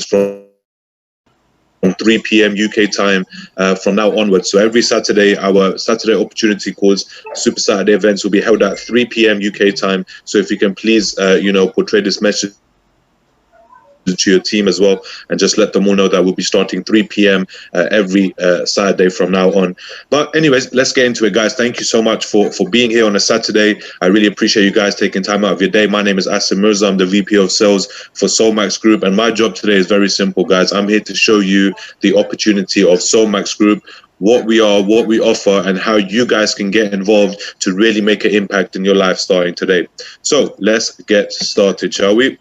calls from 3 p.m. UK time from now onwards. So every Saturday, our Saturday opportunity calls, Super Saturday events will be held at 3 p.m. UK time. So if you can please, portray this message to your team as well, and just let them all know that we'll be starting 3 p.m. Every Saturday from now on. But anyways, let's get into it, guys. Thank you so much for being here on a Saturday. I really appreciate you guys taking time out of your day. My name is Asim Mirza. I'm the VP of Sales for Solmax Group, and my job today is very simple, guys. I'm here to show you the opportunity of Solmax Group, what we are, what we offer, and how you guys can get involved to really make an impact in your life starting today. So let's get started, shall we?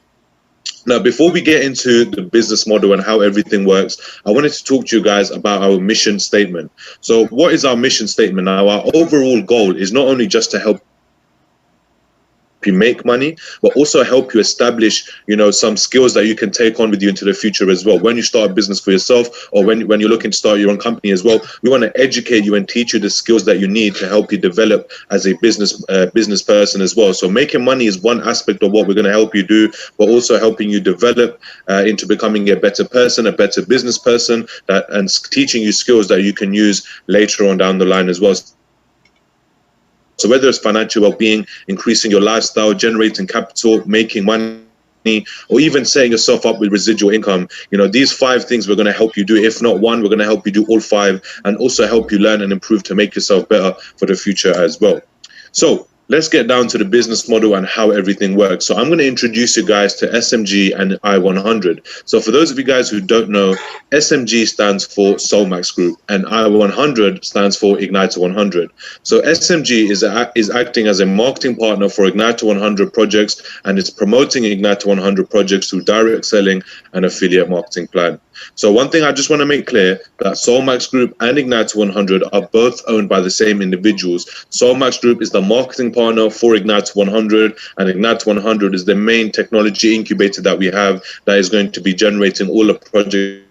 Now, before we get into the business model and how everything works, I wanted to talk to you guys about our mission statement. So what is our mission statement? Now, our overall goal is not only just to help you make money, but also help you establish, some skills that you can take on with you into the future as well. When you start a business for yourself, or when you're looking to start your own company as well, we want to educate you and teach you the skills that you need to help you develop as a business person as well. So making money is one aspect of what we're going to help you do, but also helping you develop into becoming a better person, a better business person, and teaching you skills that you can use later on down the line as well. So whether it's financial well-being, increasing your lifestyle, generating capital, making money, or even setting yourself up with residual income, these 5 things we're going to help you do. If not one, we're going to help you do all 5, and also help you learn and improve to make yourself better for the future as well. So let's get down to the business model and how everything works. So I'm going to introduce you guys to SMG and I100. So for those of you guys who don't know, SMG stands for Solmax Group, and I100 stands for Igniter 100. So SMG is acting as a marketing partner for Igniter 100 projects, and it's promoting Igniter 100 projects through direct selling and affiliate marketing plan. So one thing I just want to make clear, that Solmax Group and Igniter 100 are both owned by the same individuals. Solmax Group is the marketing partner for Igniter 100, and Igniter 100 is the main technology incubator that we have that is going to be generating all the projects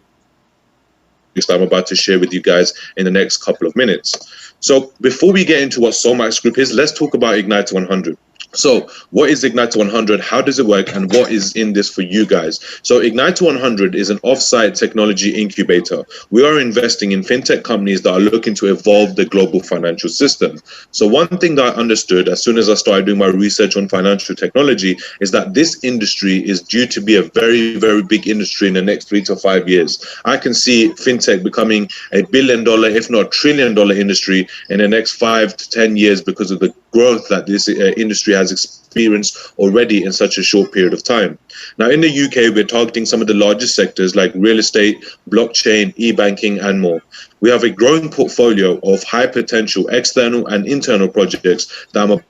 that I'm about to share with you guys in the next couple of minutes. So before we get into what Solmax Group is, let's talk about Igniter 100. So what is Igniter 100? How does it work? And what is in this for you guys? So Igniter 100 is an off-site technology incubator. We are investing in fintech companies that are looking to evolve the global financial system. So one thing that I understood as soon as I started doing my research on financial technology is that this industry is due to be a very, very big industry in the next 3 to 5 years. I can see fintech becoming $1 billion, if not $1 trillion industry in the next 5 to 10 years because of the growth that this industry has experienced already in such a short period of time. Now, in the UK, we're targeting some of the largest sectors like real estate, blockchain, e-banking, and more. We have a growing portfolio of high potential external and internal projects that I'm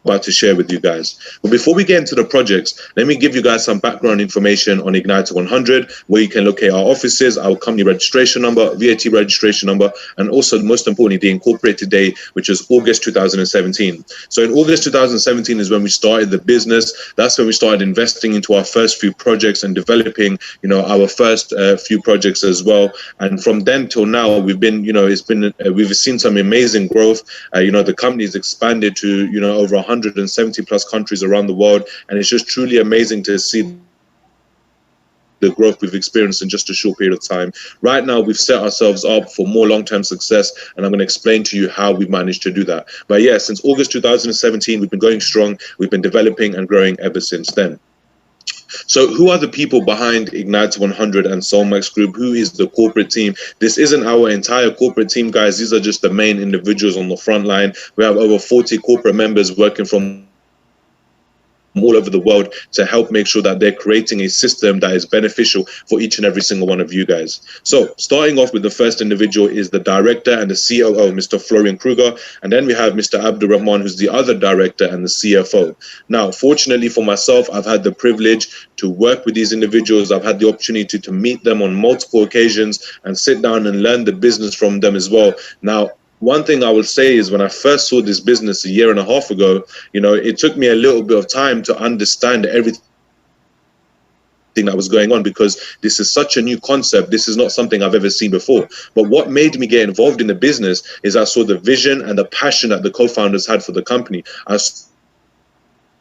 about to share with you guys. But before we get into the projects, let me give you guys some background information on Igniter 100, where you can locate our offices, our company registration number, VAT registration number, and also, most importantly, the incorporated date, which is August 2017. So in August 2017 is when we started the business. That's when we started investing into our first few projects and developing, our first few projects as well. And from then till now, we've been, we've seen some amazing growth. The company has expanded to, over 170 plus countries around the world, and it's just truly amazing to see the growth we've experienced in just a short period of time. Right now, we've set ourselves up for more long-term success, and I'm going to explain to you how we've managed to do that. But yeah, since August 2017, we've been going strong. We've been developing and growing ever since then. So who are the people behind Igniter 100 and Solmax Group? Who is the corporate team? This isn't our entire corporate team, guys. These are just the main individuals on the front line. We have over 40 corporate members working from all over the world to help make sure that they're creating a system that is beneficial for each and every single one of you guys. So starting off with the first individual is the director and the COO, Mr. Florian Kruger. And then we have Mr. Abdul Rahman, who's the other director and the CFO. Now, fortunately for myself, I've had the privilege to work with these individuals. I've had the opportunity to meet them on multiple occasions and sit down and learn the business from them as well. Now, one thing I will say is when I first saw this business 1.5 years ago, it took me a little bit of time to understand everything that was going on, because this is such a new concept. This is not something I've ever seen before. But what made me get involved in the business is I saw the vision and the passion that the co-founders had for the company. I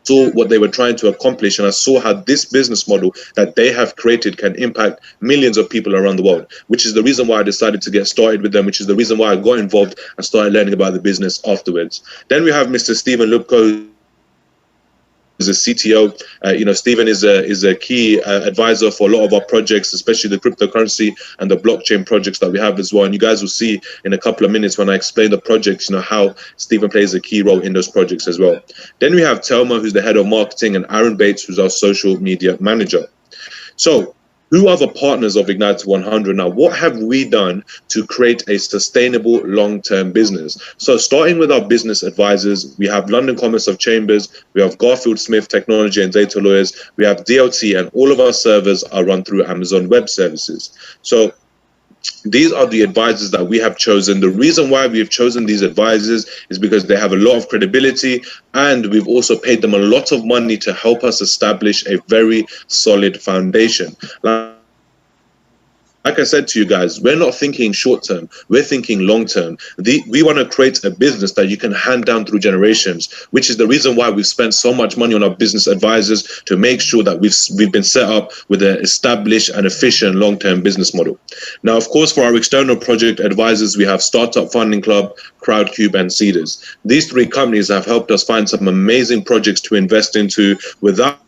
saw what they were trying to accomplish, and I saw how this business model that they have created can impact millions of people around the world, which is the reason why I decided to get started with them, which is the reason why I got involved and started learning about the business afterwards. Then we have Mr. Stephen Lubko, who's a CTO. Stephen is a key advisor for a lot of our projects, especially the cryptocurrency and the blockchain projects that we have as well. And you guys will see in a couple of minutes when I explain the projects, how Stephen plays a key role in those projects as well. Then we have Telma, who's the head of marketing, and Aaron Bates, who's our social media manager. So who are the partners of Igniter 100? Now, what have we done to create a sustainable long-term business? So starting with our business advisors, we have London Commerce of Chambers, we have Garfield Smith Technology and Data Lawyers, we have DLT, and all of our servers are run through Amazon Web Services. So these are the advisors that we have chosen. The reason why we've chosen these advisors is because they have a lot of credibility, and we've also paid them a lot of money to help us establish a very solid foundation. Like I said to you guys, we're not thinking short term, we're thinking long term. We want to create a business that you can hand down through generations, which is the reason why we've spent so much money on our business advisors, to make sure that we've been set up with an established and efficient long-term business model. Now, of course, for our external project advisors, we have Startup Funding Club, Crowdcube, and Seeders. These three companies have helped us find some amazing projects to invest into. Without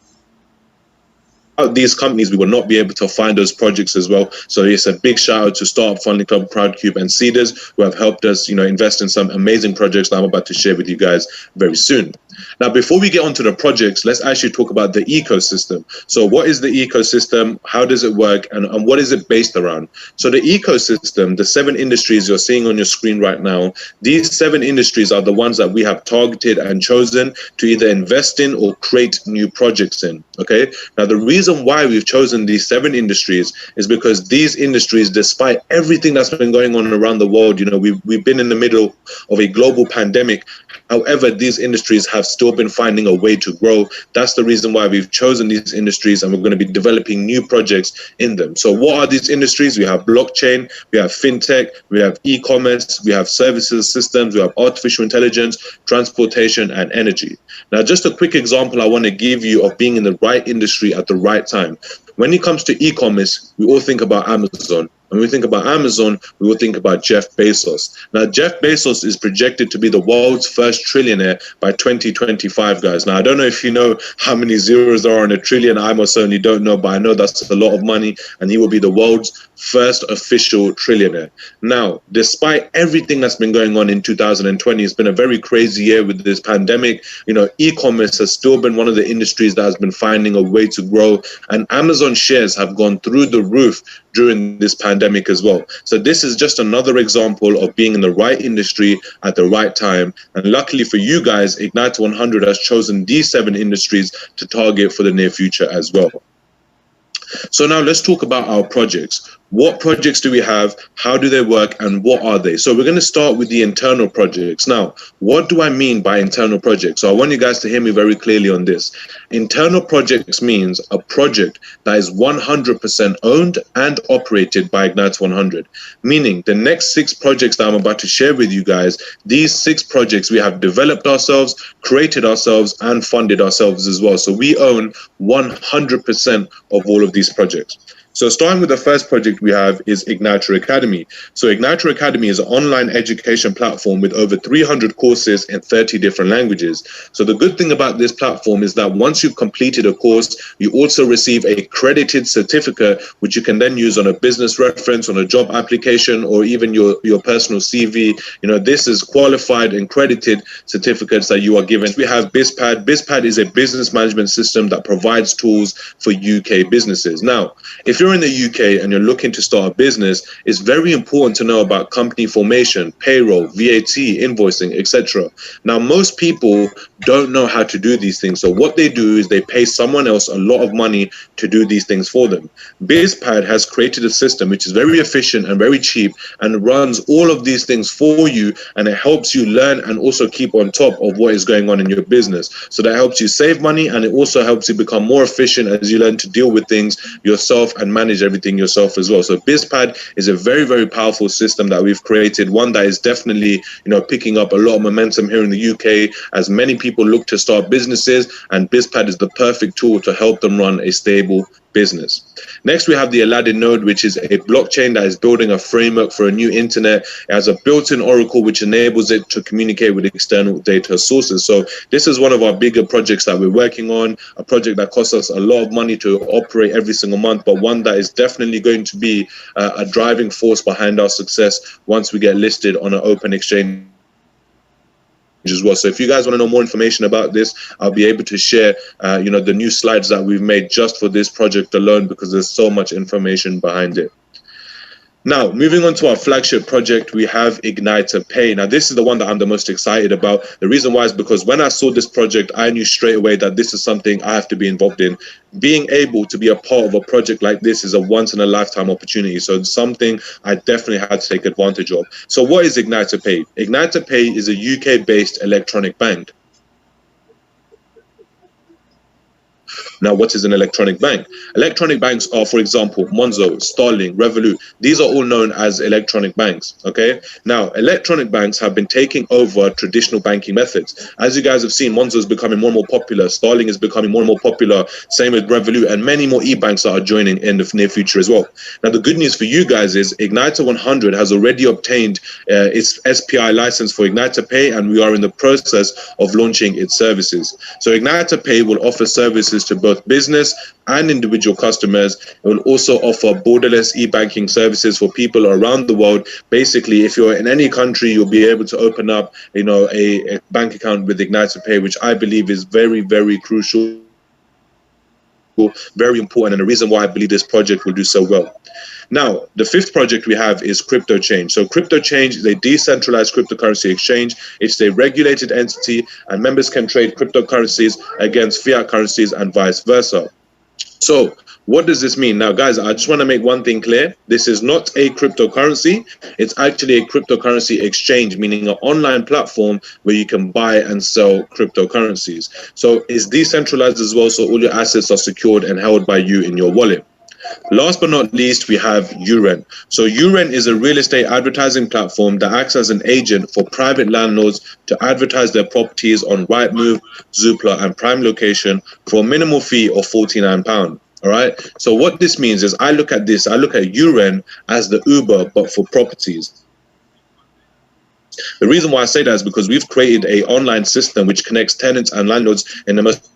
these companies, we will not be able to find those projects as well. So it's a big shout out to Startup Funding Club, Crowdcube, and Seeders, who have helped us, invest in some amazing projects that I'm about to share with you guys very soon. Now, before we get onto the projects, let's actually talk about the ecosystem. So what is the ecosystem? How does it work? And what is it based around? So the ecosystem, the 7 industries you're seeing on your screen right now, these 7 industries are the ones that we have targeted and chosen to either invest in or create new projects in. Okay. Now, the reason why we've chosen these 7 industries is because these industries, despite everything that's been going on around the world, we've been in the middle of a global pandemic. However, these industries have still been finding a way to grow. That's the reason why we've chosen these industries, and we're going to be developing new projects in them. So what are these industries? We have blockchain, we have fintech, we have e-commerce, we have services, systems, we have artificial intelligence, transportation, and energy. Now, just a quick example I want to give you of being in the right industry at the right time. When it comes to e-commerce, we all think about Amazon. When we think about Amazon, we will think about Jeff Bezos. Now, Jeff Bezos is projected to be the world's first trillionaire by 2025, guys. Now, I don't know if you know how many zeros there are in a trillion. I most certainly don't know, but I know that's a lot of money, and he will be the world's first official trillionaire. Now, despite everything that's been going on in 2020, it's been a very crazy year with this pandemic. E-commerce has still been one of the industries that has been finding a way to grow, and Amazon shares have gone through the roof during this pandemic as well. So this is just another example of being in the right industry at the right time. And luckily for you guys, Igniter 100 has chosen these 7 industries to target for the near future as well. So now let's talk about our projects. What projects do we have? How do they work? And what are they? So we're going to start with the internal projects. Now, what do I mean by internal projects? So I want you guys to hear me very clearly on this. Internal projects means a project that is 100% owned and operated by Igniter 100. Meaning the next 6 projects that I'm about to share with you guys, these 6 projects we have developed ourselves, created ourselves, and funded ourselves as well. So we own 100% of all of these projects. So starting with the first project we have is Igniter Academy. So Igniter Academy is an online education platform with over 300 courses in 30 different languages. So the good thing about this platform is that once you've completed a course, you also receive a credited certificate, which you can then use on a business reference, on a job application, or even your personal CV. This is qualified and credited certificates that you are given. We have BizPad. BizPad is a business management system that provides tools for UK businesses. Now, if you're in the UK and you're looking to start a business, it's very important to know about company formation, payroll, VAT, invoicing, etc. Now, most people don't know how to do these things. So what they do is they pay someone else a lot of money to do these things for them. BizPad has created a system which is very efficient and very cheap and runs all of these things for you, and it helps you learn and also keep on top of what is going on in your business. So that helps you save money, and it also helps you become more efficient as you learn to deal with things yourself and manage everything yourself as well. So BizPad is a very, very powerful system that we've created, one that is definitely, picking up a lot of momentum here in the UK as many people look to start businesses, and BizPad is the perfect tool to help them run a stable business. Next, we have the Aladdin node, which is a blockchain that is building a framework for a new internet. It has a built-in oracle which enables it to communicate with external data sources. So this is one of our bigger projects that we're working on, a project that costs us a lot of money to operate every single month, but one that is definitely going to be a driving force behind our success once we get listed on an open exchange as well. So if you guys want to know more information about this, I'll be able to share the new slides that we've made just for this project alone, because there's so much information behind it. Now, moving on to our flagship project, we have Igniter Pay. Now, this is the one that I'm the most excited about. The reason why is because when I saw this project, I knew straight away that this is something I have to be involved in. Being able to be a part of a project like this is a once-in-a-lifetime opportunity. So it's something I definitely had to take advantage of. So what is Igniter Pay? Igniter Pay is a UK-based electronic bank. Now, what is an electronic bank? Electronic banks are, for example, Monzo, Starling, Revolut. These are all known as electronic banks, okay? Now, electronic banks have been taking over traditional banking methods. As you guys have seen, Monzo is becoming more and more popular. Starling is becoming more and more popular. Same with Revolut, and many more e-banks that are joining in the near future as well. Now, the good news for you guys is Igniter 100 has already obtained its SPI license for Igniter Pay, and we are in the process of launching its services. So Igniter Pay will offer services to both business and individual customers. It will also offer borderless e-banking services for people around the world. Basically, if you're in any country, you'll be able to open up, a bank account with Igniter Pay, which I believe is very, very crucial, very important, and the reason why I believe this project will do so well. Now, the fifth project we have is Crypto Change. So Crypto Change is a decentralized cryptocurrency exchange. It's a regulated entity, and members can trade cryptocurrencies against fiat currencies and vice versa. So what does this mean? Now, guys, I just want to make one thing clear. This is not a cryptocurrency. It's actually a cryptocurrency exchange, meaning an online platform where you can buy and sell cryptocurrencies. So it's decentralized as well, so all your assets are secured and held by you in your wallet. Last but not least, we have Uren. So Uren is a real estate advertising platform that acts as an agent for private landlords to advertise their properties on Rightmove, Zoopla, and Prime Location for a minimal fee of £49. All right. So what this means is I look at Uren as the Uber, but for properties. The reason why I say that is because we've created an online system which connects tenants and landlords in the most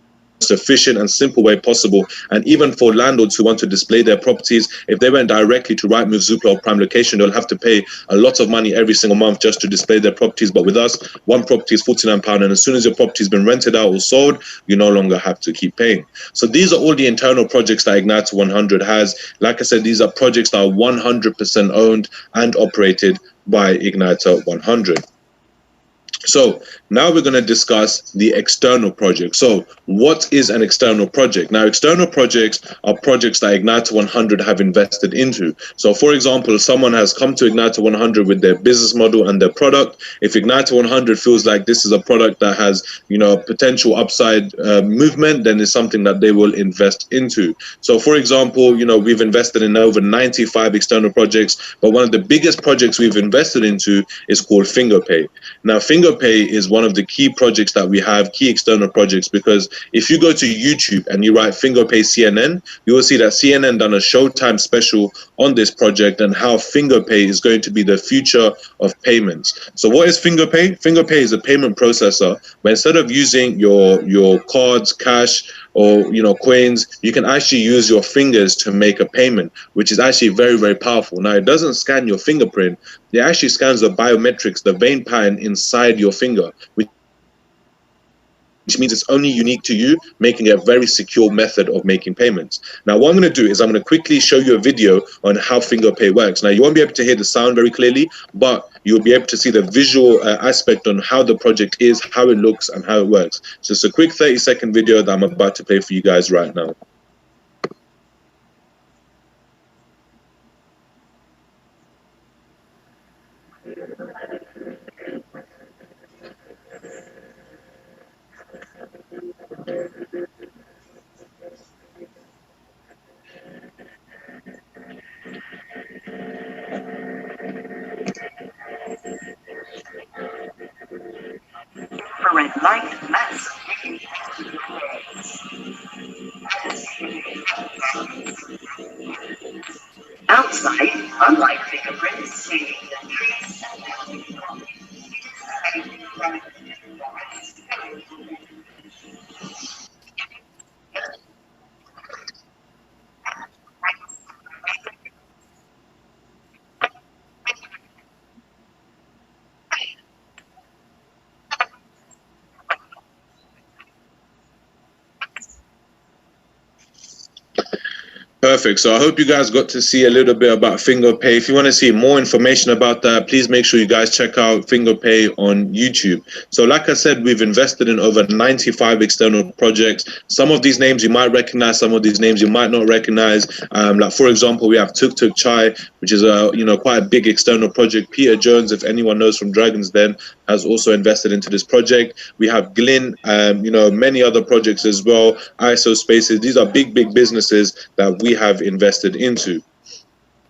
efficient and simple way possible. And even for landlords who want to display their properties, if they went directly to Rightmove, Zoopla, or Prime Location, they'll have to pay a lot of money every single month just to display their properties. But with us, one property is £49, and as soon as your property has been rented out or sold, you no longer have to keep paying. So these are all the internal projects that Igniter 100 has. Like I said, these are projects that are 100% owned and operated by Igniter 100. So now we're going to discuss the external project. So what is an external project? Now, external projects are projects that Igniter 100 have invested into. So for example, someone has come to Igniter 100 with their business model and their product. If Igniter 100 feels like this is a product that has, potential upside movement, then it's something that they will invest into. So for example, we've invested in over 95 external projects, but one of the biggest projects we've invested into is called FingerPay. Now, FingerPay is one of the key projects that we have, key external projects, because if you go to YouTube and you write FingerPay CNN, you will see that CNN done a Showtime special on this project and how FingerPay is going to be the future of payments. So what is FingerPay? FingerPay is a payment processor where instead of using your cards, cash, or coins, you can actually use your fingers to make a payment, which is actually very, very powerful. Now, it doesn't scan your fingerprint. It actually scans the biometrics, the vein pattern inside your finger, which means it's only unique to you, making it a very secure method of making payments. Now, what I'm going to do is I'm going to quickly show you a video on how FingerPay works. Now, you won't be able to hear the sound very clearly, but you'll be able to see the visual aspect on how the project is, how it looks, and how it works. So it's a quick 30-second video that I'm about to play for you guys right now. light mass. Outside, unlike fingerprints, meaning the trees Perfect. So I hope you guys got to see a little bit about FingerPay. If you want to see more information about that, please make sure you guys check out FingerPay on YouTube. So like I said, we've invested in over 95 external projects. Some of these names you might recognize, some of these names you might not recognize. Like for example, we have Tuk Tuk Chai, which is a quite a big external project. Peter Jones, if anyone knows from Dragon's Den, has also invested into this project. We have Glyn, many other projects as well. ISO Spaces. These are big businesses that we have invested into.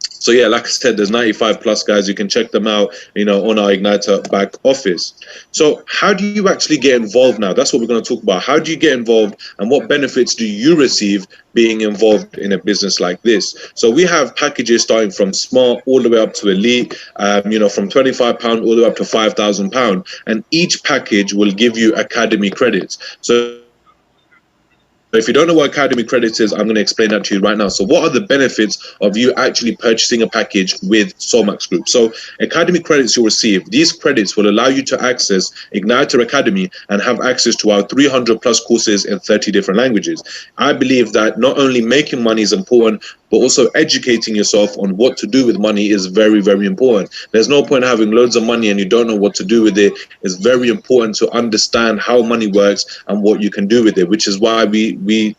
So yeah, like I said, there's 95 plus guys. You can check them out, on our Igniter back office. So how do you actually get involved now? That's what we're going to talk about. How do you get involved and what benefits do you receive being involved in a business like this? So we have packages starting from small all the way up to elite, from £25 all the way up to £5,000. And each package will give you academy credits. So if you don't know what Academy Credits is, I'm going to explain that to you right now. So what are the benefits of you actually purchasing a package with Solmax Group? So Academy Credits you'll receive, these credits will allow you to access Igniter Academy and have access to our 300 plus courses in 30 different languages. I believe that not only making money is important, but also educating yourself on what to do with money is very, very important. There's no point having loads of money and you don't know what to do with it. It's very important to understand how money works and what you can do with it, which is why we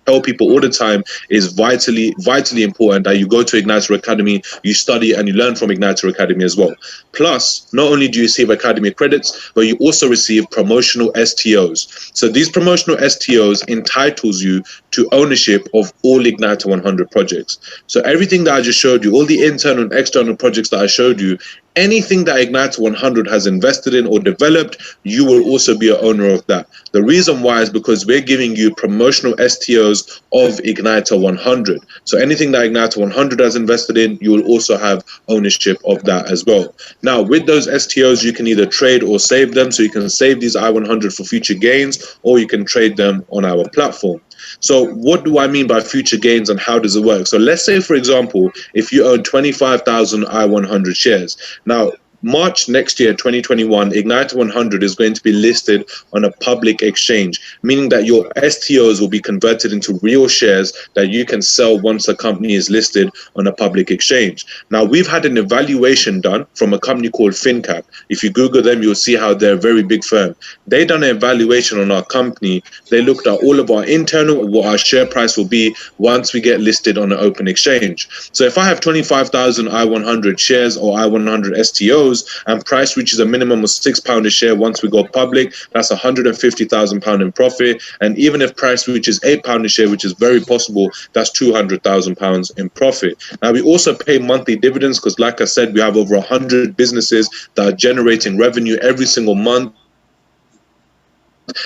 tell people all the time is vitally important that you go to Igniter Academy, you study and you learn from Igniter Academy as well. Plus, not only do you receive Academy credits, but you also receive promotional STOs. So these promotional STOs entitles you to ownership of all Igniter 100 projects. So everything that I just showed you, all the internal and external projects that I showed you, anything that Igniter 100 has invested in or developed, you will also be an owner of that. The reason why is because we're giving you promotional STOs of Igniter 100. So anything that Igniter 100 has invested in, you will also have ownership of that as well. Now, with those STOs, you can either trade or save them. So you can save these I100 for future gains, or you can trade them on our platform. So what do I mean by future gains and how does it work? So let's say, for example, if you own 25,000 I100 shares. Now, March next year, 2021, Igniter 100 is going to be listed on a public exchange, meaning that your STOs will be converted into real shares that you can sell once a company is listed on a public exchange. Now, we've had an evaluation done from a company called FinCap. If you Google them, you'll see how they're a very big firm. They done an evaluation on our company. They looked at all of our internal, what our share price will be once we get listed on an open exchange. So if I have 25,000 I100 shares or I100 STOs, and price reaches a minimum of £6 a share once we go public, that's £150,000 in profit. And even if price reaches £8 a share, which is very possible, that's £200,000 in profit. Now, we also pay monthly dividends because, like I said, we have over 100 businesses that are generating revenue every single month.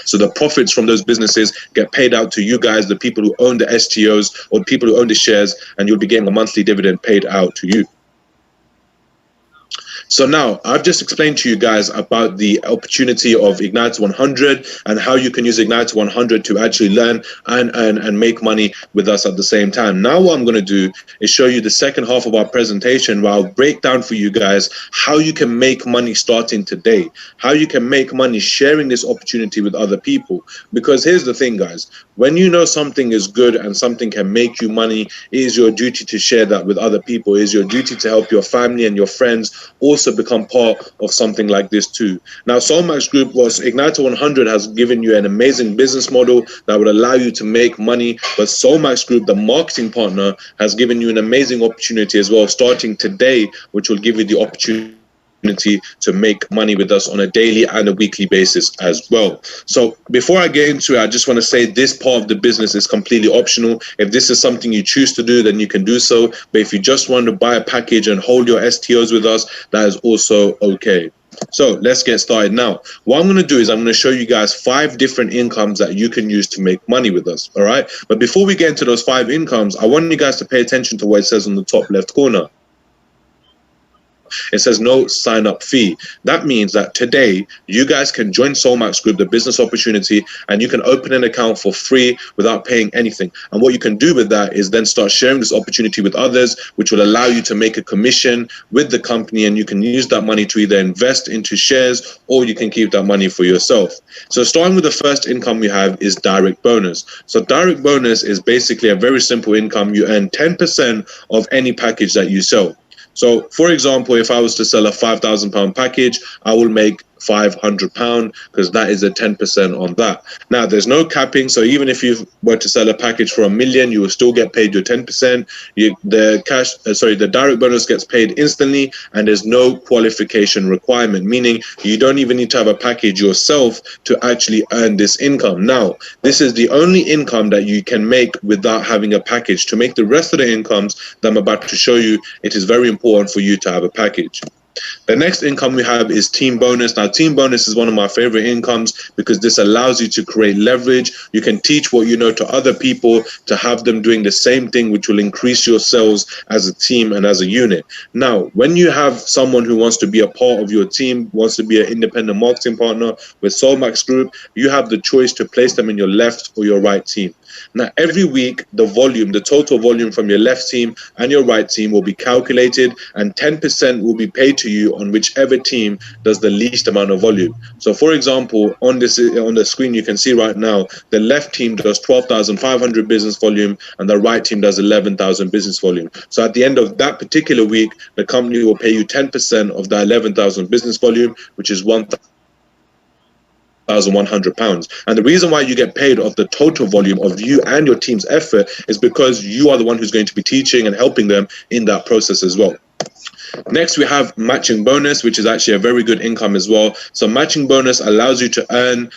So the profits from those businesses get paid out to you guys, the people who own the STOs or the people who own the shares, and you'll be getting a monthly dividend paid out to you. So now I've just explained to you guys about the opportunity of Igniter 100 and how you can use Igniter 100 to actually learn and make money with us at the same time. Now what I'm going to do is show you the second half of our presentation where I'll break down for you guys how you can make money starting today, how you can make money sharing this opportunity with other people. Because here's the thing, guys, when you know something is good and something can make you money, it is your duty to share that with other people. It is your duty to help your family and your friends also become part of something like this too. Now, Solmax Group Igniter 100 has given you an amazing business model that would allow you to make money, but Solmax Group, the marketing partner, has given you an amazing opportunity as well, starting today, which will give you the opportunity to make money with us on a daily and a weekly basis as well. So before I get into it, I just want to say this part of the business is completely optional. If this is something you choose to do, then you can do so. But if you just want to buy a package and hold your STOs with us, that is also okay. So let's get started now. What I'm going to do is I'm going to show you guys 5 different incomes that you can use to make money with us. All right. But before we get into those 5 incomes, I want you guys to pay attention to what it says on the top left corner. It says no sign up fee. That means that today you guys can join Solmax Group, the business opportunity, and you can open an account for free without paying anything. And what you can do with that is then start sharing this opportunity with others, which will allow you to make a commission with the company, and you can use that money to either invest into shares or you can keep that money for yourself. So starting with the first income we have is direct bonus. So direct bonus is basically a very simple income. You earn 10% of any package that you sell. So, for example, if I was to sell a £5,000 package, I will make £500 because that is a 10% on that. Now, there's no capping, so even if you were to sell a package for $1 million, you will still get paid your 10%. The direct bonus gets paid instantly, and there's no qualification requirement, meaning you don't even need to have a package yourself to actually earn this income. Now, this is the only income that you can make without having a package. To make the rest of the incomes that I'm about to show you, it is very important for you to have a package. The next income we have is team bonus. Now, team bonus is one of my favorite incomes because this allows you to create leverage. You can teach what you know to other people to have them doing the same thing, which will increase your sales as a team and as a unit. Now, when you have someone who wants to be a part of your team, wants to be an independent marketing partner with Solmax Group, you have the choice to place them in your left or your right team. Now, every week, the total volume from your left team and your right team will be calculated, and 10% will be paid to you on whichever team does the least amount of volume. So, for example, on the screen, you can see right now, the left team does 12,500 business volume and the right team does 11,000 business volume. So at the end of that particular week, the company will pay you 10% of that 11,000 business volume, which is £1,100. And the reason why you get paid off the total volume of you and your team's effort is because you are the one who's going to be teaching and helping them in that process as well. Next, we have matching bonus, which is actually a very good income as well. So matching bonus allows you to earn,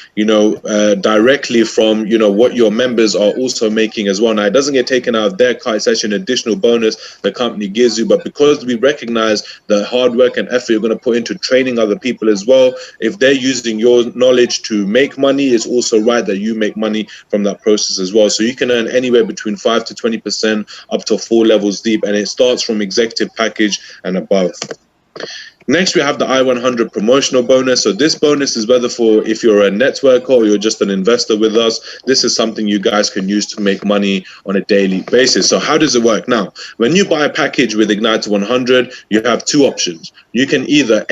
directly from, what your members are also making as well. Now, it doesn't get taken out of their cut. It's actually an additional bonus the company gives you. But because we recognize the hard work and effort you're going to put into training other people as well, if they're using your knowledge to make money, it's also right that you make money from that process as well. So you can earn anywhere between 5 to 20% up to 4 levels deep. And it starts from executive package and above. Next, we have the I-100 promotional bonus. So this bonus is whether if you're a networker or you're just an investor with us, this is something you guys can use to make money on a daily basis. So how does it work? Now, when you buy a package with Igniter 100, you have 2 options. You can either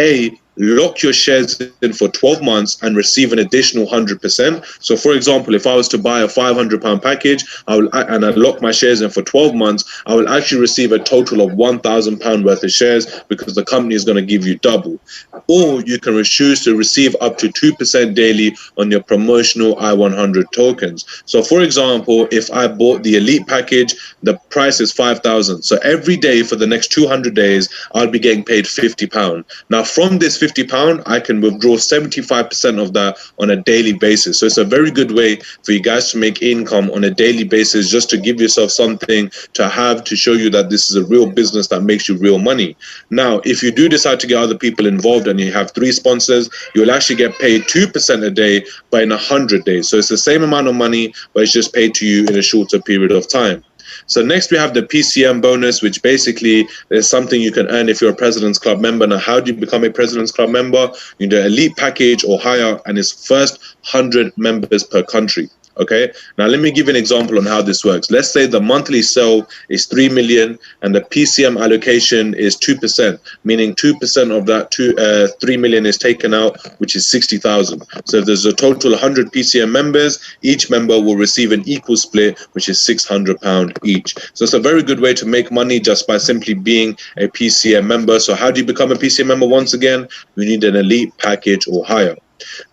lock your shares in for 12 months and receive an additional 100%. So for example, if I was to buy a £500 package and I lock my shares in for 12 months, I will actually receive a total of £1,000 worth of shares because the company is going to give you double. Or you can choose to receive up to 2% daily on your promotional I-100 tokens. So for example, if I bought the elite package, the price is £5,000. So every day for the next 200 days, I'll be getting paid £50. Now from this £50, I can withdraw 75% of that on a daily basis. So it's a very good way for you guys to make income on a daily basis, just to give yourself something to have to show you that this is a real business that makes you real money. Now, if you do decide to get other people involved and you have 3 sponsors, you'll actually get paid 2% a day, but in 100 days. So it's the same amount of money, but it's just paid to you in a shorter period of time. So next we have the PCM bonus, which basically is something you can earn if you're a President's Club member. Now, how do you become a President's Club member? You do an elite package or higher, and it's first 100 members per country. Okay, now let me give you an example on how this works. Let's say the monthly sell is 3 million and the PCM allocation is 2%, meaning 2% of that 3 million is taken out, which is 60,000. So if there's a total 100 PCM members, each member will receive an equal split, which is £600 each. So it's a very good way to make money just by simply being a PCM member. So how do you become a PCM member? Once again, you need an elite package or higher.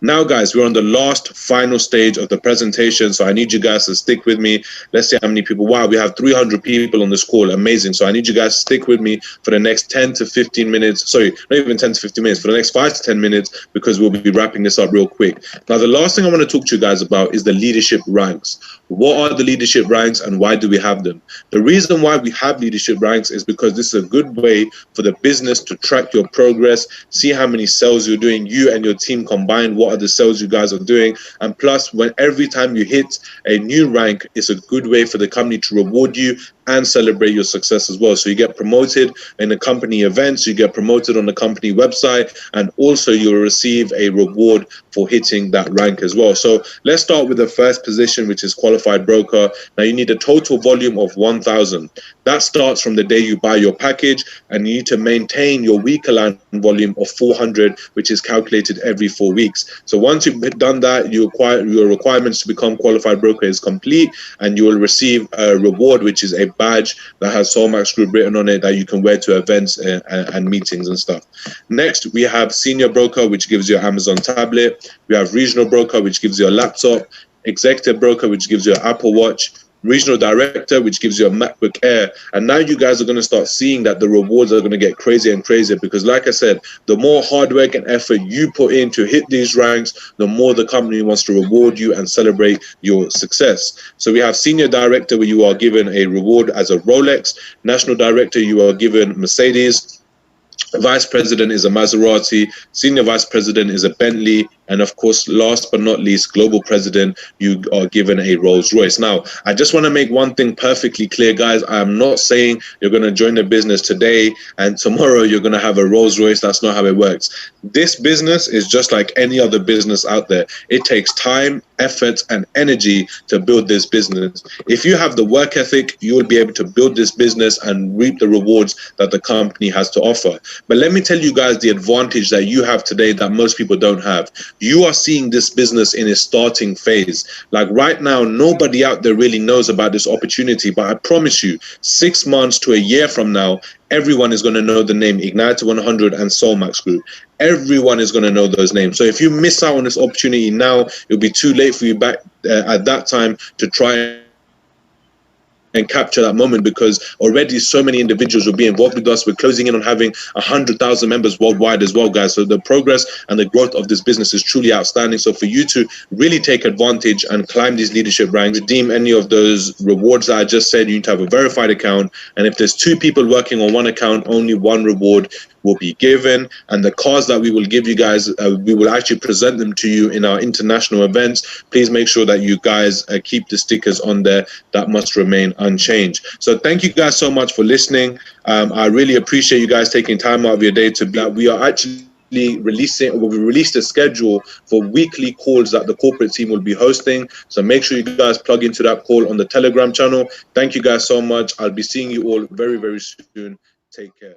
Now, guys, we're on the last final stage of the presentation, so I need you guys to stick with me. Let's see how many people. Wow, we have 300 people on this call. Amazing. So I need you guys to stick with me for the next 10 to 15 minutes. Sorry, not even 10 to 15 minutes, for the next 5 to 10 minutes, because we'll be wrapping this up real quick. Now, the last thing I want to talk to you guys about is the leadership ranks. What are the leadership ranks and why do we have them? The reason why we have leadership ranks is because this is a good way for the business to track your progress, see how many sales you're doing, you and your team combined, what are the sales you guys are doing. And plus, when every time you hit a new rank, it's a good way for the company to reward you and celebrate your success as well. So you get promoted in the company events, you get promoted on the company website, and also you'll receive a reward for hitting that rank as well. So let's start with the first position, which is qualified broker. Now you need a total volume of 1,000. That starts from the day you buy your package, and you need to maintain your week aligned volume of 400, which is calculated every 4 weeks. So once you've done that, your requirements to become qualified broker is complete, and you will receive a reward, which is a badge that has Solmax Group written on it that you can wear to events and meetings and stuff. Next, we have senior broker, which gives you an Amazon tablet. We have regional broker, which gives you a laptop. Executive broker, which gives you an Apple Watch. Regional director, which gives you a MacBook Air. And now you guys are going to start seeing that the rewards are going to get crazier and crazier, because like I said, the more hard work and effort you put in to hit these ranks, the more the company wants to reward you and celebrate your success. So we have senior director, where you are given a reward as a Rolex. National director, you are given Mercedes. Vice president is a Maserati, senior vice president is a Bentley, and of course, last but not least, global president, you are given a Rolls Royce. Now, I just want to make one thing perfectly clear, guys. I am not saying you're going to join the business today and tomorrow you're going to have a Rolls Royce. That's not how it works. This business is just like any other business out there. It takes time, effort, and energy to build this business. If you have the work ethic, you will be able to build this business and reap the rewards that the company has to offer. But let me tell you guys the advantage that you have today that most people don't have. You are seeing this business in its starting phase. Like right now, nobody out there really knows about this opportunity, but I promise you, 6 months to a year from now, everyone is going to know the name Igniter 100 and Solmax Group. Everyone is going to know those names. So if you miss out on this opportunity now, it'll be too late for you back at that time to try and capture that moment, because already so many individuals will be involved with us. We're closing in on having 100,000 members worldwide as well, guys. So the progress and the growth of this business is truly outstanding. So for you to really take advantage and climb these leadership ranks, redeem any of those rewards that I just said, you need to have a verified account. And if there's 2 people working on one account, only 1 reward will be given. And the cars that we will give you guys, we will actually present them to you in our international events. Please make sure that you guys keep the stickers on there. That must remain unchanged. So thank you guys so much for listening. I really appreciate you guys taking time out of your day to be. We are actually releasing, we'll release a schedule for weekly calls that the corporate team will be hosting. So make sure you guys plug into that call on the Telegram channel. Thank you guys so much. I'll be seeing you all very, very soon. Take care.